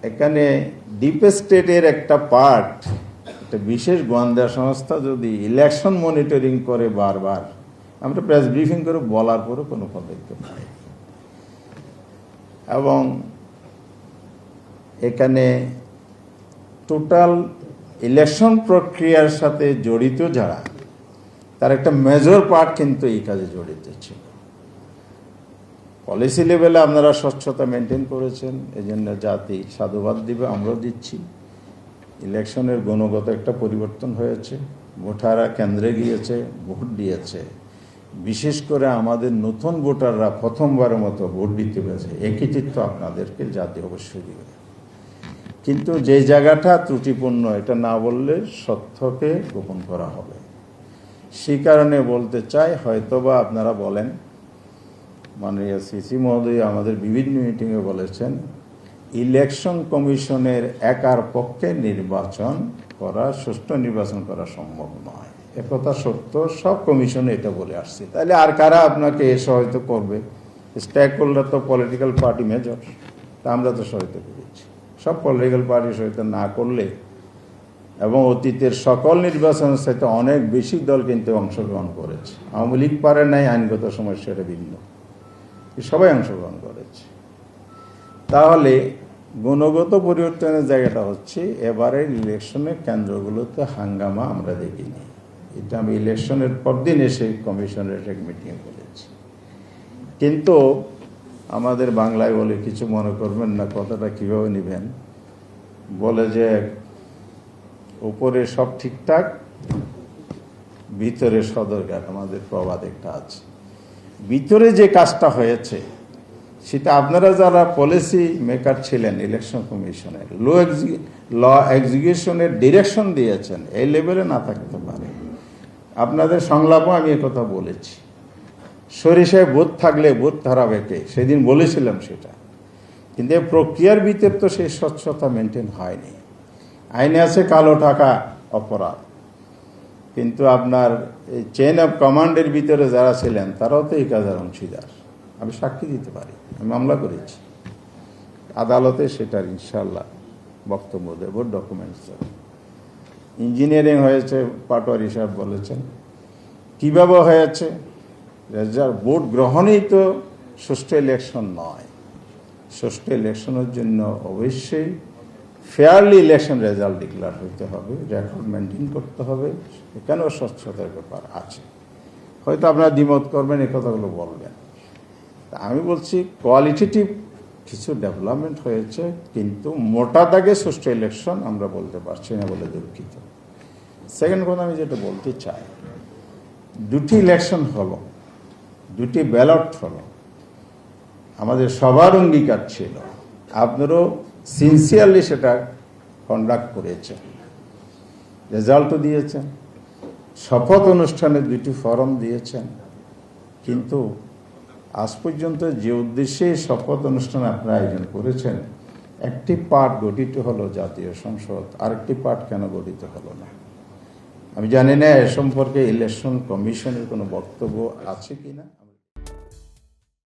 এখানে ডিপ স্টেটের একটা পার্ট, একটা বিশেষ গোয়েন্দা সংস্থা যদি ইলেকশন মনিটরিং করে বারবার, আমরা প্রেস ব্রিফিং করে বলার পরও কোনো পদক্ষেপ নাই। এবং এখানে টোটাল ইলেকশন প্রক্রিয়ার সাথে জড়িত যারা, তার একটা মেজর পার্ট কিন্তু এই কাজে জড়িত ছিল। পলিসি লেভেলে আপনারা স্বচ্ছতা মেনটেন করেছেন, এই জন্য জাতি সাধুবাদ দিবে, আমরাও দিচ্ছি। ইলেকশনের গুণগত একটা পরিবর্তন হয়েছে, ভোটাররা কেন্দ্রে গিয়েছে, ভোট দিয়েছে। বিশেষ করে আমাদের নতুন ভোটাররা প্রথমবারের মতো ভোট দিতে পেরেছে, এই কৃতিত্ব আপনাদেরকে জাতি অবশ্যই দিবে। কিন্তু যে জায়গাটা ত্রুটিপূর্ণ, এটা না বললে সত্যকে গোপন করা হবে। সেই কারণে বলতে চাই, হয়তোবা আপনারা বলেন, মাননীয় সিসি মহোদয় আমাদের বিভিন্ন মিটিংয়ে বলেছেন, ইলেকশন কমিশনের একার পক্ষে নির্বাচন করা, সুষ্ঠু নির্বাচন করা সম্ভব নয়। একথা সত্য, সব কমিশনে এটা বলে আসছে। তাহলে আর কারা আপনাকে এ সহায়তা করবে? স্টেক হোল্ডার তো পলিটিক্যাল পার্টি মেজর, তা আমরা তো সহায়তা করেছি। সব পলিটিক্যাল পার্টি সহায়তা না করলে, এবং অতীতের সকল নির্বাচনের সাথে অনেক বেশি দল কিন্তু অংশগ্রহণ করেছে। আওয়ামী লীগ পারে নাই, আইনগত সমস্যা এটা ভিন্ন, সবাই অংশগ্রহণ করেছে। তাহলে গুণগত পরিবর্তনের জায়গাটা হচ্ছে, এবারের ইলেকশনের কেন্দ্রগুলোতে হাঙ্গামা আমরা দেখিনি। এটা আমি ইলেকশনের পরদিন এসে কমিশনের এক মিটিংয়ে বলেছি। কিন্তু আমাদের বাংলায় বলে, কিছু মনে করবেন না, কথাটা কীভাবে নেবেন, বলে যে উপরে সব ঠিকঠাক, ভিতরে সদরঘাট। আমাদের প্রবাদ একটা আছে। ভিতরে যে কাজটা হয়েছে, সেটা আপনারা যারা পলিসি মেকার ছিলেন ইলেকশন কমিশনের, ল এক্সিকিউশনের ডিরেকশন দিয়েছেন, এই লেভেলে না থাকতে পারে। আপনাদের সংলাপও আমি কথা বলেছি, সরিষায় ভূত থাকলে ভূত ধরাবে কে, সেদিন বলেছিলাম সেটা। কিন্তু এই প্রক্রিয়ার ভিতর তো সেই স্বচ্ছতা মেনটেন হয়নি। আইনে আছে কালো টাকা অপরাধ, কিন্তু আপনার এই চেইন অফ কমান্ডের ভিতরে যারা ছিলেন, তারাও তো এই কাজের অংশীদার। আমি সাক্ষী দিতে পারি, আমি মামলা করেছি আদালতে, সেটার ইনশাল্লাহ বক্তব্য দেব, ডকুমেন্টস দেব। ইঞ্জিনিয়ারিং হয়েছে, পাটোয়ারি সাহেব বলেছেন। কীভাবে হয়েছে? রেজাল্ট ভোট গ্রহণেই তো সুষ্ঠু ইলেকশন নয়। সুষ্ঠু ইলেকশনের জন্য অবশ্যই ফেয়ারলি ইলেকশন রেজাল্ট ডিক্লেয়ার হইতে হবে, রেকর্ড মেনটেন করতে হবে। এখানেও স্বচ্ছতার ব্যাপার আছে। হয়তো আপনারা দ্বিমত করবেন, এই কথাগুলো বলবেন। আমি বলছি কোয়ালিটেটিভ কিছু ডেভেলপমেন্ট হয়েছে, কিন্তু মোটা দাগে সুষ্ঠু ইলেকশন আমরা বলতে পারছি না বলে দুঃখিত। সেকেন্ড কথা আমি যেটা বলতে চাই, দুটি ইলেকশন হলো, দুটি ব্যালট হলো, আমাদের সবার অঙ্গীকার ছিল, আপনারও সিনসিয়ারলি সেটা কন্ডাক্ট করেছেন, রেজাল্টও দিয়েছেন, শপথ অনুষ্ঠানে দুটি ফরম দিয়েছেন। কিন্তু আজ পর্যন্ত যে উদ্দেশ্যে শপথ অনুষ্ঠান আপনারা আয়োজন করেছেন, একটি পার্ট গঠিত হলো জাতীয় সংসদ, আরেকটি পার্ট কেন গঠিত হলো না? আমি জানি না এ সম্পর্কে ইলেকশন কমিশনের কোনো বক্তব্য আছে কিনা।